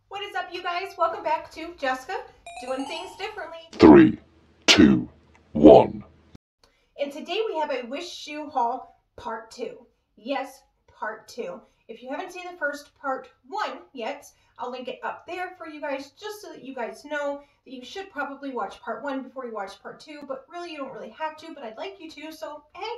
What is up, you guys? Welcome back to Jessica Doing Things Differently. 3, 2, 1. And today we have a wish shoe haul part 2. Yes, part 2. If you haven't seen the first part 1 yet, I'll link it up there for you guys just so that you guys know that you should probably watch part 1 before you watch part 2, but really you don't really have to, but I'd like you to, so hey,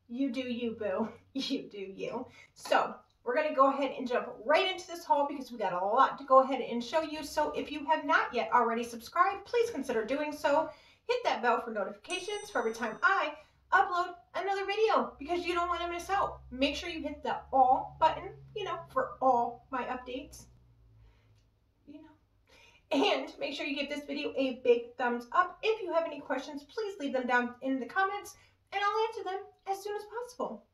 you do you, boo. You do you. So we're going to go ahead and jump right into this haul because we got a lot to go ahead and show you. So if you have not yet already subscribed, please consider doing so. Hit that bell for notifications for every time I upload another video because you don't want to miss out. Make sure you hit the all button, for all my updates. And make sure you give this video a big thumbs up. If you have any questions, please leave them down in the comments and I'll answer them as soon as possible.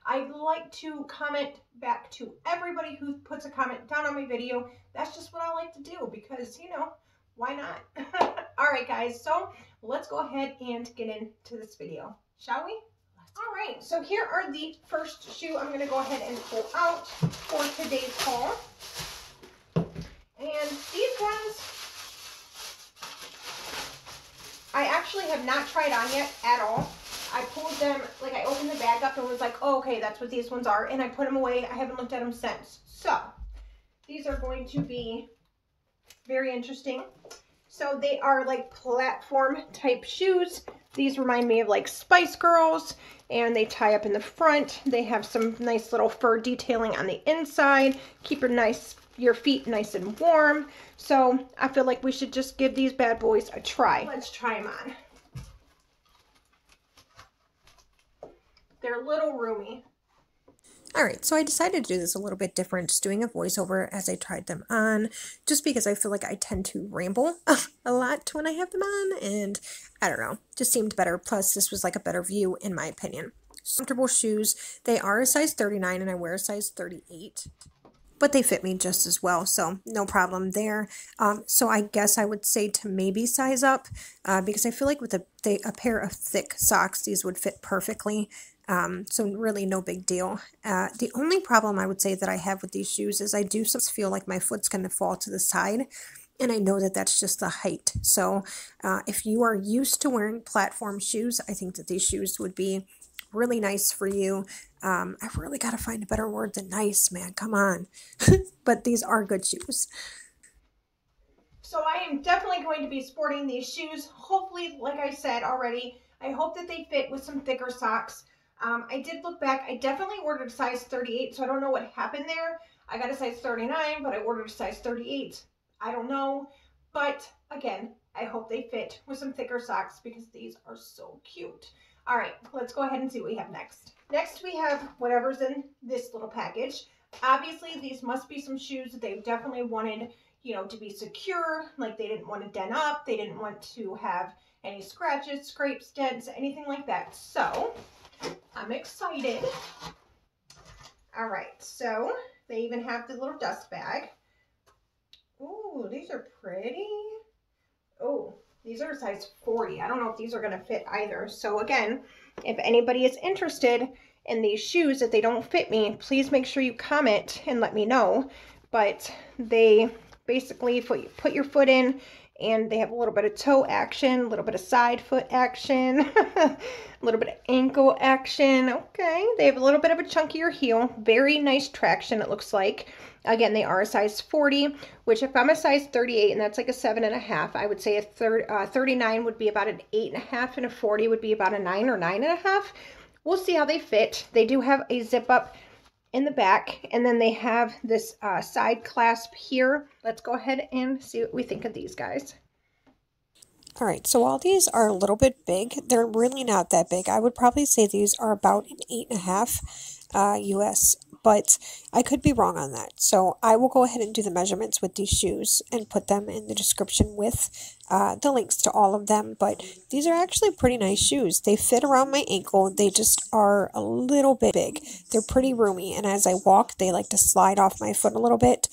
I'd like to comment back to everybody who puts a comment down on my video. That's just what I like to do because, why not? All right, guys, so let's go ahead and get into this video, shall we? All right, so here are the first shoe I'm going to go ahead and pull out for today's haul. And these ones, I actually have not tried on yet at all. I pulled them, I opened the bag up and was like, oh, okay, that's what these ones are. And I put them away. I haven't looked at them since. So these are going to be very interesting. So they are like platform type shoes. These remind me of like Spice Girls, and they tie up in the front. They have some nice little fur detailing on the inside. Keep your feet nice and warm. So I feel like we should just give these bad boys a try. Let's try them on. They're a little roomy. Alright, so I decided to do this a little bit different, just doing a voiceover as I tried them on, just because I feel like I tend to ramble a lot when I have them on, and I don't know, just seemed better. Plus, this was like a better view in my opinion. Comfortable shoes. They are a size 39 and I wear a size 38. But they fit me just as well, so no problem there. So I guess I would say to maybe size up, because I feel like with a pair of thick socks, these would fit perfectly. So really no big deal. The only problem I would say that I have with these shoes is I do sometimes feel like my foot's going to fall to the side, and I know that that's just the height. So if you are used to wearing platform shoes, I think that these shoes would be really nice for you. I've really got to find a better word than nice, man. Come on. But these are good shoes. So I am definitely going to be sporting these shoes. Hopefully, like I said already, I hope that they fit with some thicker socks. I did look back. I definitely ordered a size 38, so I don't know what happened there. I got a size 39, but I ordered a size 38. I don't know. But again, I hope they fit with some thicker socks because these are so cute. All right, let's go ahead and see what we have next. Next, we have whatever's in this little package. Obviously, these must be some shoes that they definitely wanted, to be secure. Like they didn't want to dent up. They didn't want to have any scratches, scrapes, dents, anything like that. So I'm excited. All right, so they even have the little dust bag. Ooh, these are pretty. Oh, these are a size 40. I don't know if these are going to fit either. So again, if anybody is interested in these shoes, if they don't fit me, please make sure you comment and let me know. But they basically put your foot in, and they have a little bit of toe action, a little bit of side foot action, a little bit of ankle action. Okay, they have a little bit of a chunkier heel. Very nice traction, it looks like. Again, they are a size 40, which if I'm a size 38, and that's like a 7.5, I would say a 39 would be about an 8.5, and a 40 would be about a 9 or 9.5. We'll see how they fit. They do have a zip up in the back, and then they have this side clasp here. Let's go ahead and see what we think of these guys. All right, so while these are a little bit big, they're really not that big. I would probably say these are about an 8.5 US, but I could be wrong on that. So I will go ahead and do the measurements with these shoes and put them in the description with the links to all of them. But these are actually pretty nice shoes. They fit around my ankle. They just are a little bit big. They're pretty roomy, and as I walk, they like to slide off my foot a little bit.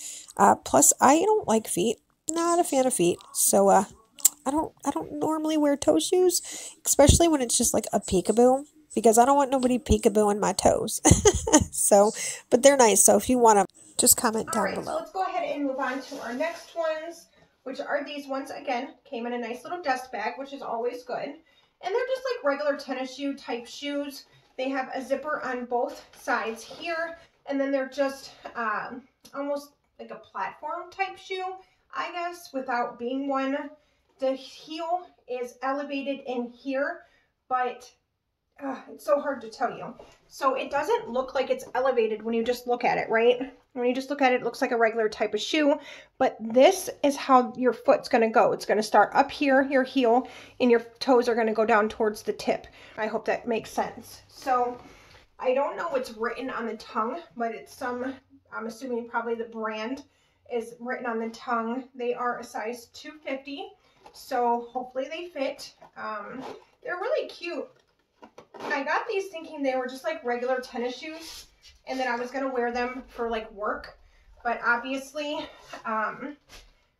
Plus, I don't like feet. Not a fan of feet. So I don't normally wear toe shoes, especially when it's just like a peekaboo, because I don't want nobody peekabooing my toes. So, but they're nice. So if you want to just comment down So below. let's go ahead and move on to our next ones, which are these ones. Again, came in a nice little dust bag, which is always good. And they're just like regular tennis shoe type shoes. They have a zipper on both sides here, and then they're just almost like a platform type shoe, I guess, without being one. The heel is elevated in here, but it's so hard to tell you. So it doesn't look like it's elevated when you just look at it, right? When you just look at it, it looks like a regular type of shoe, but this is how your foot's going to go. It's going to start up here, your heel, and your toes are going to go down towards the tip. I hope that makes sense. So I don't know what's written on the tongue, but it's some, I'm assuming probably the brand is written on the tongue. They are a size 250, so hopefully they fit. They're really cute. I got these thinking they were just like regular tennis shoes, and then I was going to wear them for like work, but obviously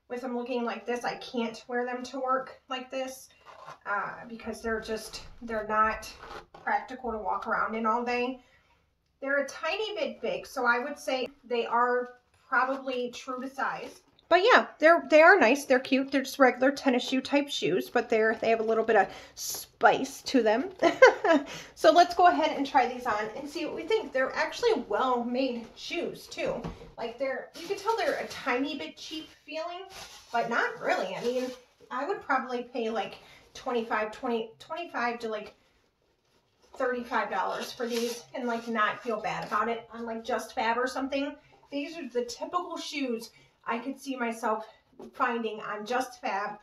with them looking like this, I can't wear them to work like this because they're not practical to walk around in all day. They're a tiny bit big, so I would say they are probably true to size. But yeah, they are nice. They're cute. They're just regular tennis shoe type shoes, but they have a little bit of spice to them. So let's go ahead and try these on and see what we think. They're actually well-made shoes too. Like you can tell they're a tiny bit cheap feeling, but not really. I mean, I would probably pay like $25 to like $35 for these and like not feel bad about it on like Just Fab or something. These are the typical shoes I could see myself finding on Just Fab.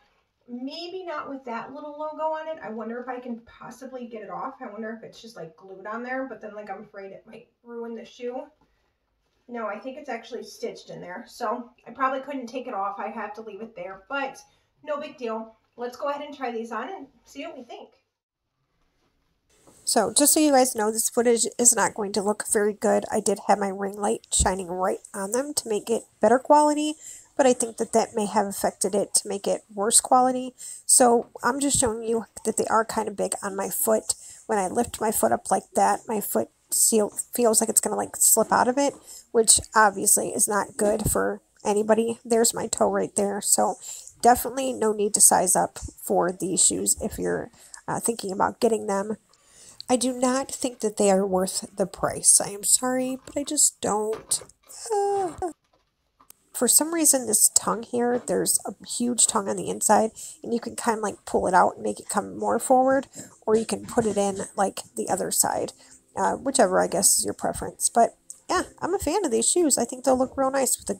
Maybe not with that little logo on it. I wonder if I can possibly get it off. I wonder if it's just like glued on there, but then like I'm afraid it might ruin the shoe. No, I think it's actually stitched in there. So I probably couldn't take it off. I have to leave it there, but no big deal. Let's go ahead and try these on and see what we think. So just so you guys know, this footage is not going to look very good. I did have my ring light shining right on them to make it better quality, but I think that may have affected it to make it worse quality. So I'm just showing you that they are kind of big on my foot. When I lift my foot up like that, my foot feels like it's going to like slip out of it, which obviously is not good for anybody. There's my toe right there. So definitely no need to size up for these shoes if you're thinking about getting them. I do not think that they are worth the price. I am sorry, but I just don't. For some reason, this tongue here, there's a huge tongue on the inside, and you can kind of like pull it out and make it come more forward, or you can put it in like the other side, whichever I guess is your preference. But yeah, I'm a fan of these shoes. I think they'll look real nice with a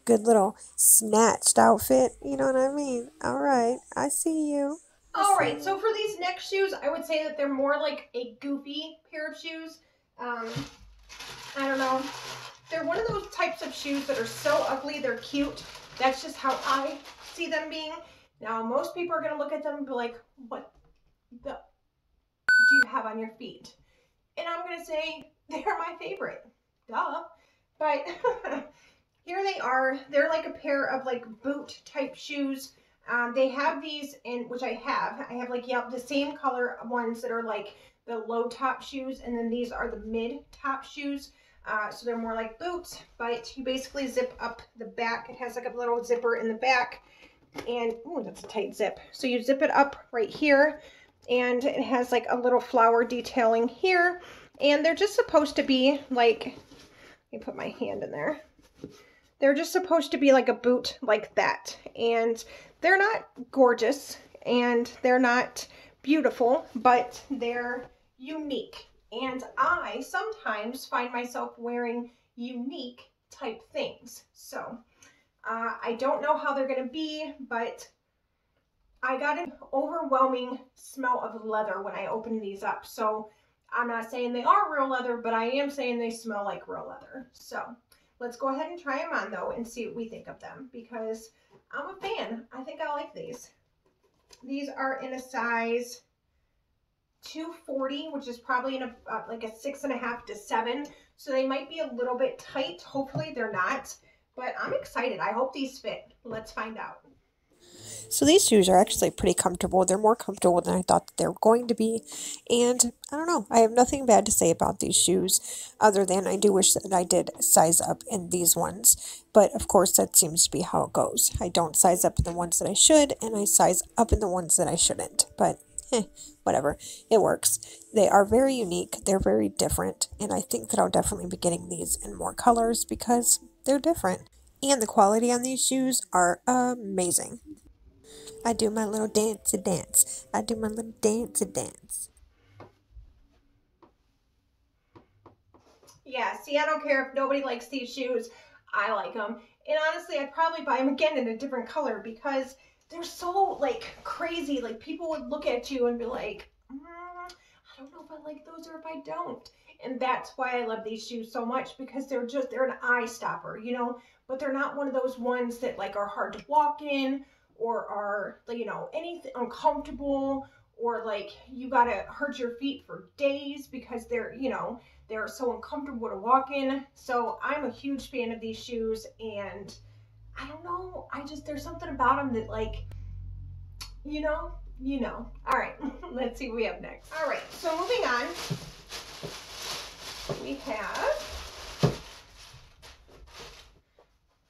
good little snatched outfit. You know what I mean? All right, I see you. All right, so for these next shoes, I would say that they're more like a goofy pair of shoes. I don't know. They're one of those types of shoes that are so ugly, they're cute. That's just how I see them being. Now, most people are going to look at them and be like, what the do you have on your feet? And I'm going to say, they're my favorite. Duh. But here they are. They're like a pair of like boot type shoes. They have these in, which I have like, the same color ones that are like the low top shoes, and then these are the mid top shoes. So they're more like boots, but you basically zip up the back. It has like a little zipper in the back, and oh, that's a tight zip. So you zip it up right here, and it has like a little flower detailing here, and they're just supposed to be like, let me put my hand in there. They're just supposed to be like a boot like that, and they're not gorgeous and they're not beautiful, but they're unique. And I sometimes find myself wearing unique type things. So I don't know how they're going to be, but I got an overwhelming smell of leather when I opened these up. So I'm not saying they are real leather, but I am saying they smell like real leather. So let's go ahead and try them on though and see what we think of them, because I'm a fan. I think I like these. These are in a size 240, which is probably in like a 6.5 to 7. So they might be a little bit tight. Hopefully they're not, but I'm excited. I hope these fit. Let's find out. So these shoes are actually pretty comfortable. They're more comfortable than I thought that they were going to be. And I don't know, I have nothing bad to say about these shoes other than I do wish that I did size up in these ones. But of course, that seems to be how it goes. I don't size up in the ones that I should, and I size up in the ones that I shouldn't. But whatever, it works. They are very unique, they're very different, and I think that I'll definitely be getting these in more colors because they're different. And the quality on these shoes are amazing. I do my little dancey dance. I do my little dancey dance. Yeah, see, I don't care if nobody likes these shoes. I like them. And honestly, I'd probably buy them again in a different color because they're so, like, crazy. Like, people would look at you and be like, I don't know if I like those or if I don't. And that's why I love these shoes so much because they're an eye stopper, you know? But they're not one of those ones that, like, are hard to walk in or are, you know, anything uncomfortable or, like, you gotta hurt your feet for days because they're, you know, they're so uncomfortable to walk in. So I'm a huge fan of these shoes, and I don't know, there's something about them that, like, you know. All right, let's see what we have next. All right, so moving on, we have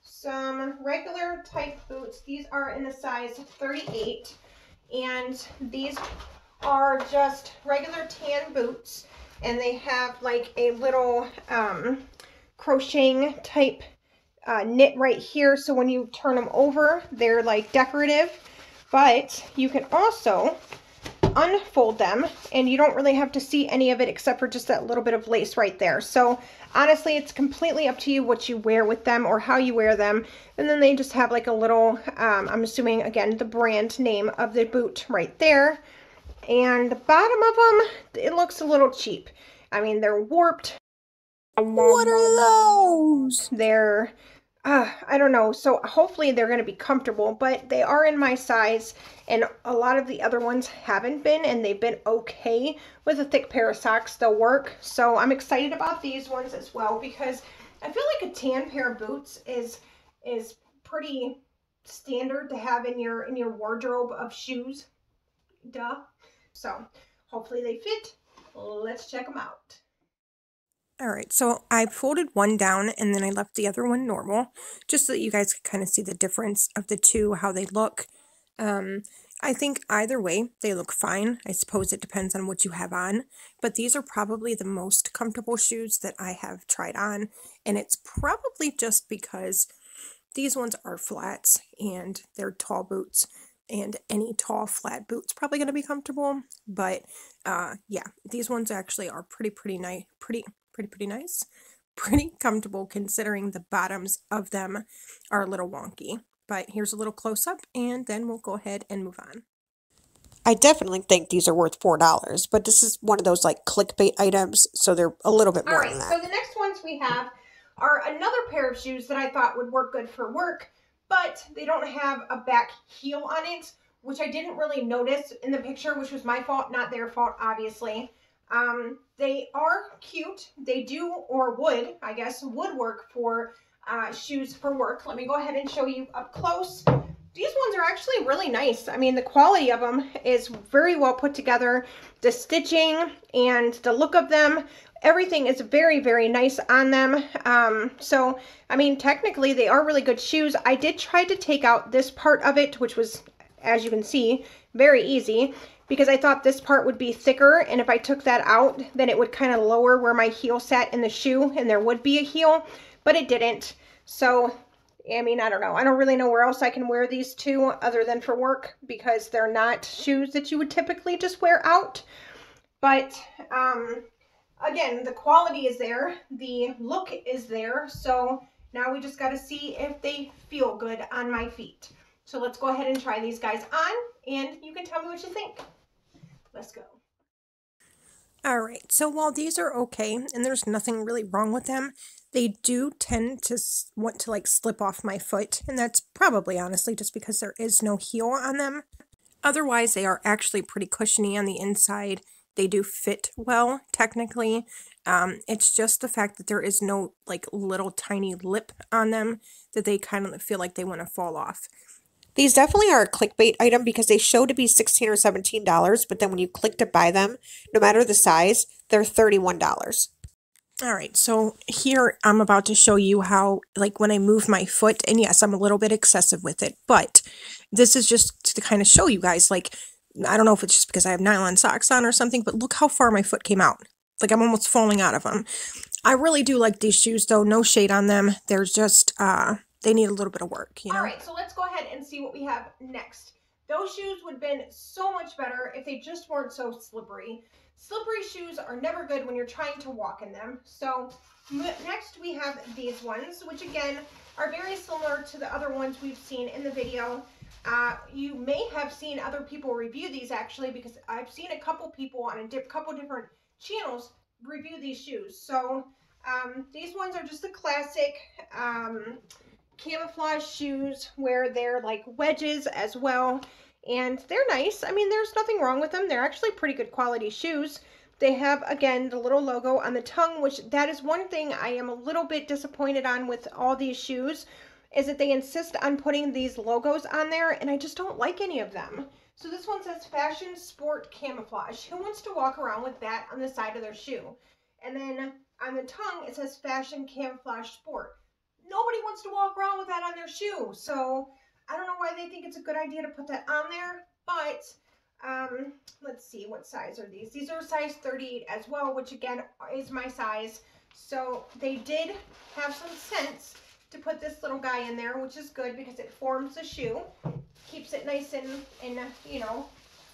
some regular type boots. These are in the size 38, and these are just regular tan boots, and they have like a little crocheting type knit right here, so when you turn them over, they're like decorative. But you can also unfold them, and you don't really have to see any of it except for just that little bit of lace right there. So honestly, it's completely up to you what you wear with them or how you wear them. And then they just have like a little, I'm assuming, again, the brand name of the boot right there. And the bottom of them, it looks a little cheap. I mean, they're warped. What are those? They're, I don't know. So hopefully they're going to be comfortable, but they are in my size, and a lot of the other ones haven't been, and they've been okay. With a thick pair of socks, they'll work. So I'm excited about these ones as well because I feel like a tan pair of boots is pretty standard to have in your wardrobe of shoes. Duh. So hopefully they fit. Let's check them out. Alright, so I folded one down and then I left the other one normal, just so that you guys could kind of see the difference of the two, how they look. I think either way, they look fine. I suppose it depends on what you have on, but these are probably the most comfortable shoes that I have tried on, and it's probably just because these ones are flats and they're tall boots, and any tall flat boot's probably going to be comfortable, but yeah, these ones actually are pretty nice, pretty nice, pretty comfortable considering the bottoms of them are a little wonky. But here's a little close-up, and then we'll go ahead and move on. I definitely think these are worth $4, but this is one of those like clickbait items, so they're a little bit more than that. So the next ones we have are another pair of shoes that I thought would work good for work, but they don't have a back heel on it, which I didn't really notice in the picture, which was my fault, not their fault, obviously. They are cute. They do, or would, I guess, would work for shoes for work. Let me go ahead and show you up close. These ones are actually really nice. I mean, the quality of them is very well put together. The stitching and the look of them, everything is very nice on them. So, I mean, technically they are really good shoes. I did try to take out this part of it, which was, as you can see, very easy, because I thought this part would be thicker, and if I took that out, then it would kind of lower where my heel sat in the shoe, and there would be a heel, but it didn't. So, I mean, I don't know. I don't really know where else I can wear these two other than for work, because they're not shoes that you would typically just wear out. But, again, the quality is there. The look is there. So now we just got to see if they feel good on my feet. So let's go ahead and try these guys on, and you can tell me what you think. Let's go. Alright, so while these are okay, and there's nothing really wrong with them, they do tend to want to like slip off my foot, and that's probably honestly just because there is no heel on them. Otherwise, they are actually pretty cushiony on the inside. They do fit well, technically. It's just the fact that there is no like little tiny lip on them that they kind of feel like they want to fall off. These definitely are a clickbait item because they show to be $16 or $17, but then when you click to buy them, no matter the size, they're $31. All right, so here I'm about to show you how, like, when I move my foot, and yes, I'm a little bit excessive with it, but this is just to kind of show you guys, like, I don't know if it's just because I have nylon socks on or something, but look how far my foot came out. Like, I'm almost falling out of them. I really do like these shoes, though. No shade on them. They're just, they need a little bit of work, you know? All right, so let's go ahead and see what we have next. Those shoes would have been so much better if they just weren't so slippery. Slippery shoes are never good when you're trying to walk in them. So next we have these ones, which again are very similar to the other ones we've seen in the video. You may have seen other people review these actually, because I've seen a couple people on a couple different channels review these shoes. So these ones are just the classic camouflage shoes where they're like wedges as well, and they're nice. I mean, there's nothing wrong with them. They're actually pretty good quality shoes. They have, again, the little logo on the tongue, which that is one thing I am a little bit disappointed on with all these shoes, is that they insist on putting these logos on there, and I just don't like any of them. So this one says fashion sport camouflage. Who wants to walk around with that on the side of their shoe? And then on the tongue it says fashion camouflage sport. Nobody wants to walk around with that on their shoe. So I don't know why they think it's a good idea to put that on there, but let's see, what size are these? These are a size 38 as well, which again is my size. So they did have some sense to put this little guy in there, which is good because it forms the shoe, keeps it nice and you know,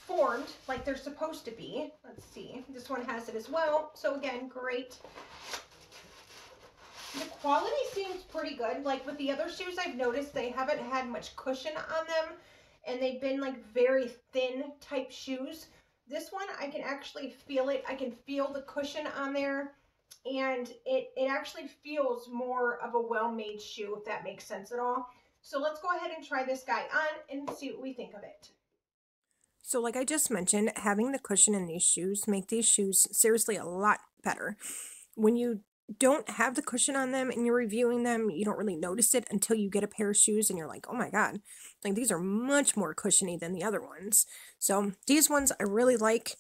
formed like they're supposed to be. Let's see, this one has it as well. So again, great. The quality seems pretty good. Like with the other shoes, I've noticed they haven't had much cushion on them, and they've been like very thin type shoes. This one, I can actually feel it. I can feel the cushion on there, and it actually feels more of a well-made shoe, if that makes sense at all. So let's go ahead and try this guy on and see what we think of it. So like I just mentioned, having the cushion in these shoes make these shoes seriously a lot better. When you don't have the cushion on them and you're reviewing them, you don't really notice it until you get a pair of shoes and you're like, oh my God, like these are much more cushiony than the other ones. So these ones I really like.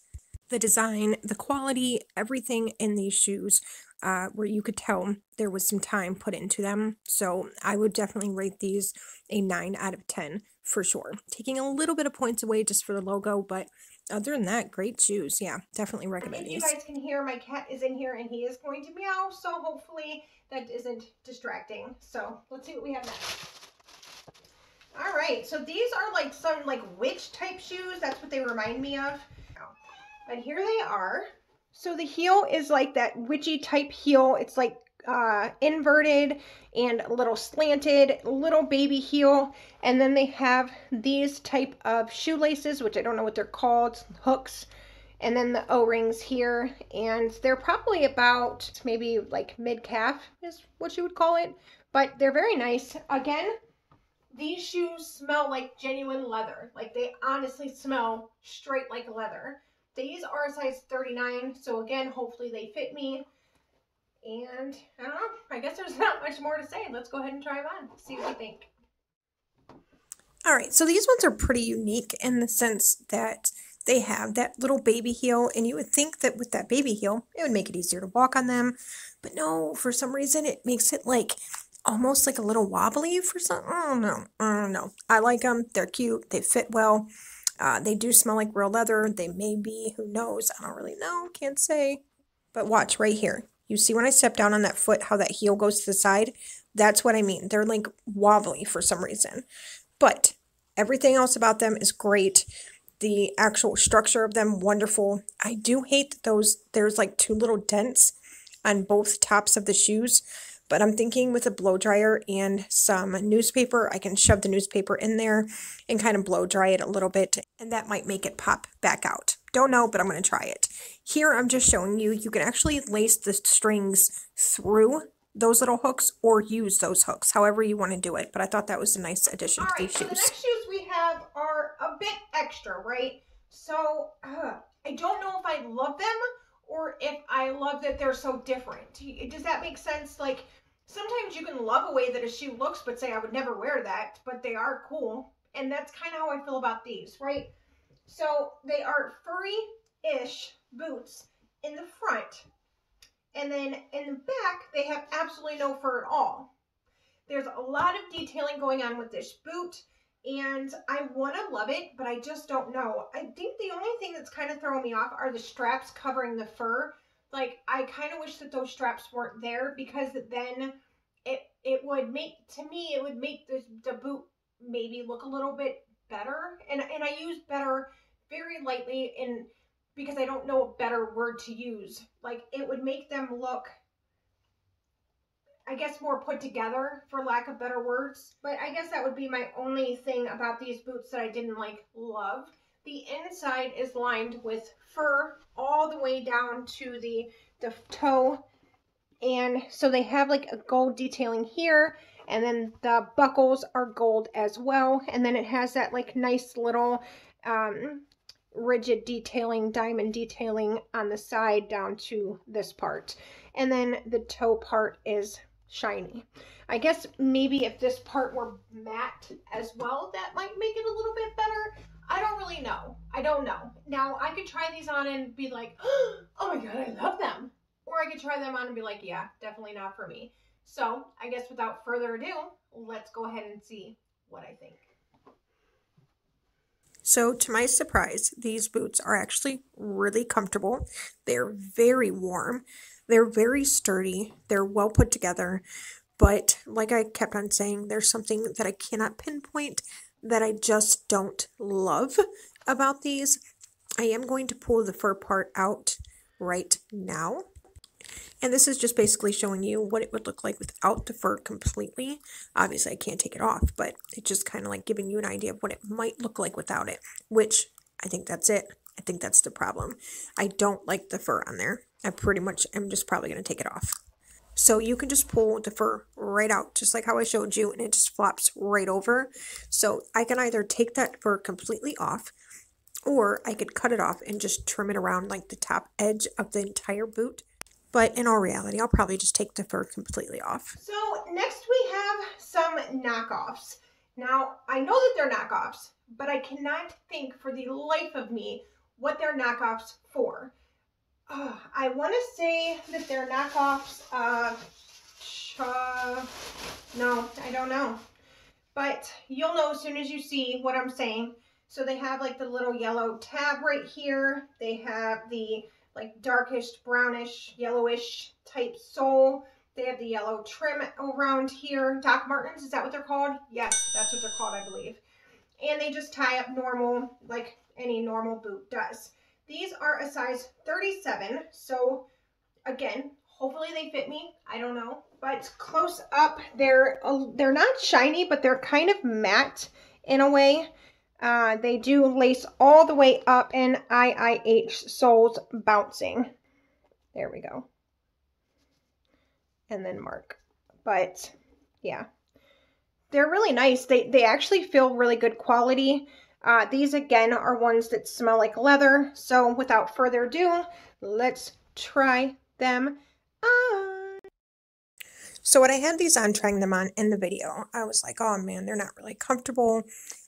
The design, the quality, everything in these shoes, where you could tell there was some time put into them. So I would definitely rate these a 9 out of 10 for sure. Taking a little bit of points away just for the logo, but other than that, great shoes. Yeah, definitely recommend these. If you guys can hear, my cat is in here and he is going to meow, so hopefully that isn't distracting. So let's see what we have next. All right, so these are like some like witch type shoes. That's what they remind me of. But here they are. So the heel is like that witchy type heel. It's like inverted and a little slanted, little baby heel. And then they have these type of shoelaces, which I don't know what they're called, hooks. And then the O-rings here. And they're probably about maybe like mid-calf is what you would call it. But they're very nice. Again, these shoes smell like genuine leather. Like they honestly smell straight like leather. These are a size 39, so again, hopefully they fit me. And I don't know, I guess there's not much more to say. Let's go ahead and try them on, see what we think. All right, so these ones are pretty unique in the sense that they have that little baby heel, and you would think that with that baby heel, it would make it easier to walk on them. But no, for some reason, it makes it like almost like a little wobbly for some, I don't know. I like them, they're cute, they fit well. They do smell like real leather. They may be, who knows? I don't really know. Can't say. But watch right here. You see when I step down on that foot, how that heel goes to the side? That's what I mean. They're like wobbly for some reason. But everything else about them is great. The actual structure of them, wonderful. I do hate that there's like 2 little dents on both tops of the shoes. But I'm thinking with a blow dryer and some newspaper, I can shove the newspaper in there and kind of blow dry it a little bit, and that might make it pop back out. Don't know, but I'm going to try it. Here I'm just showing you, you can actually lace the strings through those little hooks or use those hooks, however you want to do it. But I thought that was a nice addition to these shoes. The next shoes we have are a bit extra, right? So I don't know if I love them or if I love that they're so different. Does that make sense? Like, sometimes you can love a way that a shoe looks, but say I would never wear that, but they are cool. And that's kind of how I feel about these, right? So they are furry-ish boots in the front. And then in the back, they have absolutely no fur at all. There's a lot of detailing going on with this boot, and I want to love it, but I just don't know. I think the only thing that's kind of throwing me off are the straps covering the fur. Like, I kind of wish that those straps weren't there, because then it would make, to me, it would make the boot maybe look a little bit better. And I use better very lightly, and because I don't know a better word to use. Like, it would make them look, I guess, more put together, for lack of better words. But I guess that would be my only thing about these boots that I didn't love. The inside is lined with fur all the way down to the toe. And so they have like a gold detailing here, and then the buckles are gold as well. And then it has that like nice little rigid detailing, diamond detailing on the side down to this part. And then the toe part is shiny. I guess maybe if this part were matte as well, that might make it a little bit better. I don't really know. I don't know. Now, I could try these on and be like, oh my God, I love them. Or I could try them on and be like, yeah, definitely not for me. So I guess without further ado, let's go ahead and see what I think. So to my surprise, these boots are actually really comfortable. They're very warm. They're very sturdy. They're well put together. But like I kept on saying, there's something that I cannot pinpoint that I just don't love about these. I am going to pull the fur part out right now. And this is just basically showing you what it would look like without the fur completely. Obviously, I can't take it off, but it's just kind of like giving you an idea of what it might look like without it, which I think that's it. I think that's the problem. I don't like the fur on there. I pretty much am just probably going to take it off. So you can just pull the fur right out, just like how I showed you, and it just flops right over. So I can either take that fur completely off, or I could cut it off and just trim it around like the top edge of the entire boot. But in all reality, I'll probably just take the fur completely off. So next we have some knockoffs. Now, I know that they're knockoffs, but I cannot think for the life of me what they're knockoffs for. I want to say that they're knockoffs of, no, I don't know. But you'll know as soon as you see what I'm saying. So they have like the little yellow tab right here. They have the like darkish, brownish, yellowish type sole. They have the yellow trim around here. Doc Martens, is that what they're called? Yes, that's what they're called, I believe. And they just tie up normal, like any normal boot does. These are a size 37. So again, hopefully they fit me. I don't know. But close up, they're not shiny, but they're kind of matte in a way. They do lace all the way up, and IIH soles bouncing. There we go. And then mark. But yeah, they're really nice. They actually feel really good quality. These again are ones that smell like leather. So without further ado, let's try them on. So when I had these on, trying them on in the video, I was like, oh man, they're not really comfortable.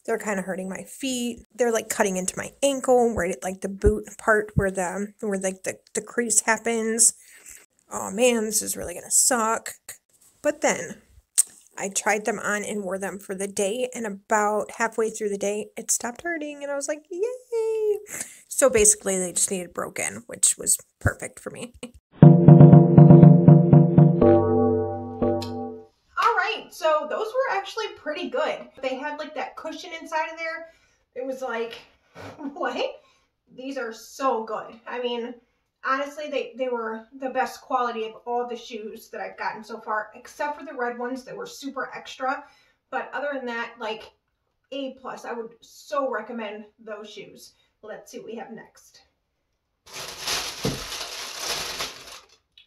They're kind of hurting my feet. They're like cutting into my ankle, right at like the boot part where like the crease happens. Oh man, this is really gonna suck. But then I tried them on and wore them for the day, and about halfway through the day, it stopped hurting, and I was like, yay! So basically, they just needed broken, which was perfect for me. So those were actually pretty good. They had like that cushion inside of there. It was like, what? These are so good. I mean, honestly, they were the best quality of all the shoes that I've gotten so far, except for the red ones that were super extra. But other than that, like A+. I would so recommend those shoes. Let's see what we have next.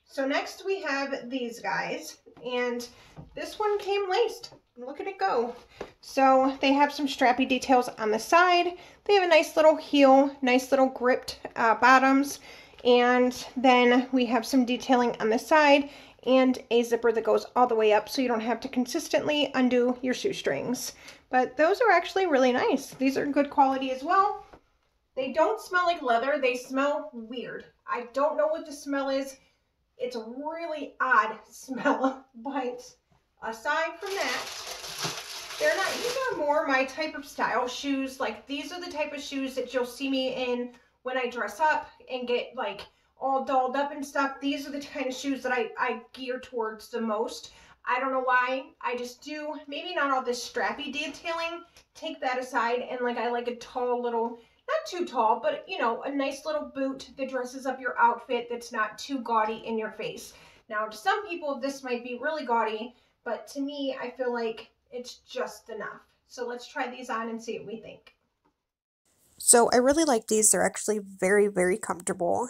So next we have these guys, and this one came laced. Look at it go. So they have some strappy details on the side. They have a nice little heel, nice little gripped bottoms, and then we have some detailing on the side, and a zipper that goes all the way up so you don't have to consistently undo your shoestrings. But those are actually really nice. These are good quality as well. They don't smell like leather. They smell weird. I don't know what the smell is. It's a really odd smell, but aside from that, these are more my type of style shoes. Like, these are the type of shoes that you'll see me in when I dress up and get like all dolled up and stuff. These are the kind of shoes that I gear towards the most. I don't know why. I just do. Maybe not all this strappy detailing. Take that aside, and like, I like a tall little, not too tall, but you know, a nice little boot that dresses up your outfit that's not too gaudy in your face. Now, to some people, this might be really gaudy, but to me, I feel like it's just enough. So let's try these on and see what we think. So I really like these. They're actually very, very comfortable.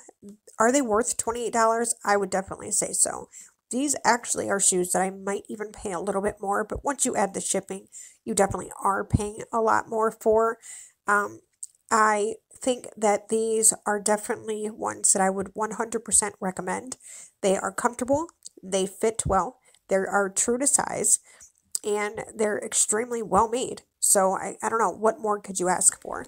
Are they worth $28? I would definitely say so. These actually are shoes that I might even pay a little bit more, but once you add the shipping, you definitely are paying a lot more for. I think that these are definitely ones that I would 100% recommend. They are comfortable, they fit well, they are true to size, and they're extremely well made. So I don't know, what more could you ask for?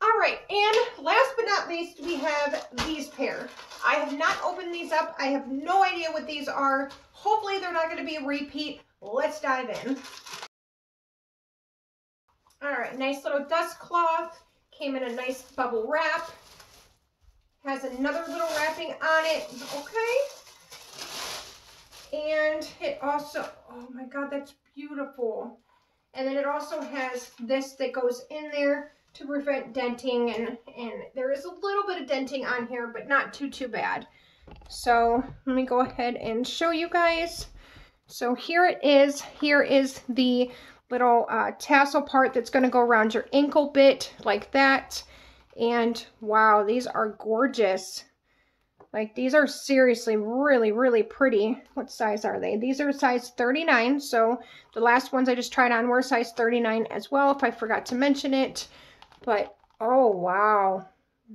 All right, and last but not least, we have these pair. I have not opened these up. I have no idea what these are. Hopefully they're not going to be a repeat. Let's dive in. All right, nice little dust cloth. Came in a nice bubble wrap. Has another little wrapping on it. Okay. And it also, oh my God, that's beautiful. And then it also has this that goes in there to prevent denting, and there is a little bit of denting on here, but not too bad. So let me go ahead and show you guys. So here it is. Here is the little tassel part that's going to go around your ankle bit like that. And wow, these are gorgeous. Like, these are seriously really, really pretty. What size are they? These are size 39. So the last ones I just tried on were size 39 as well, if I forgot to mention it. But, oh, wow.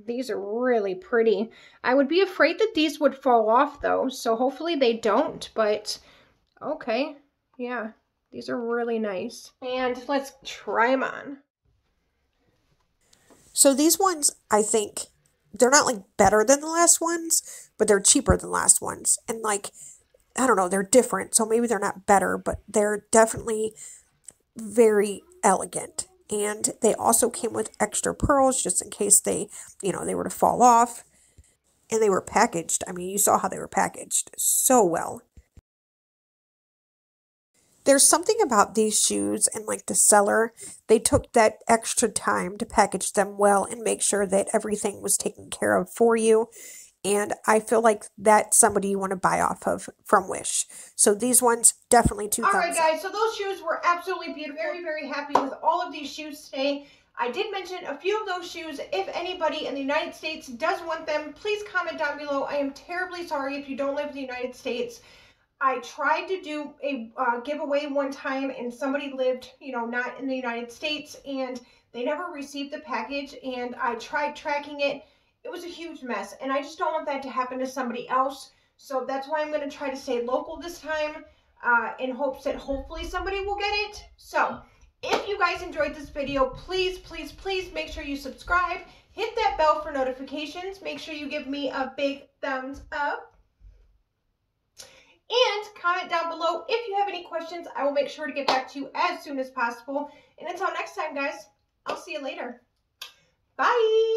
These are really pretty. I would be afraid that these would fall off, though. So hopefully they don't. But, okay. Yeah, these are really nice. And let's try them on. So these ones, I think, they're not like better than the last ones, but they're cheaper than the last ones. And like, I don't know, they're different. So maybe they're not better, but they're definitely very elegant. And they also came with extra pearls just in case they, they were to fall off. And they were packaged. I mean, you saw how they were packaged so well. There's something about these shoes and like the seller, they took that extra time to package them well and make sure that everything was taken care of for you. And I feel like that's somebody you want to buy off of from Wish. So these ones, definitely two thumbs up. All right, guys, so those shoes were absolutely beautiful. Very, very happy with all of these shoes today. I did mention a few of those shoes. If anybody in the United States does want them, please comment down below. I am terribly sorry if you don't live in the United States. I tried to do a giveaway one time, and somebody lived, not in the United States, and they never received the package, and I tried tracking it. It was a huge mess, and I just don't want that to happen to somebody else. So that's why I'm going to try to stay local this time, in hopes that hopefully somebody will get it. So if you guys enjoyed this video, please, please, please make sure you subscribe. Hit that bell for notifications. Make sure you give me a big thumbs up. And comment down below if you have any questions. I will make sure to get back to you as soon as possible. And until next time, guys, I'll see you later. Bye!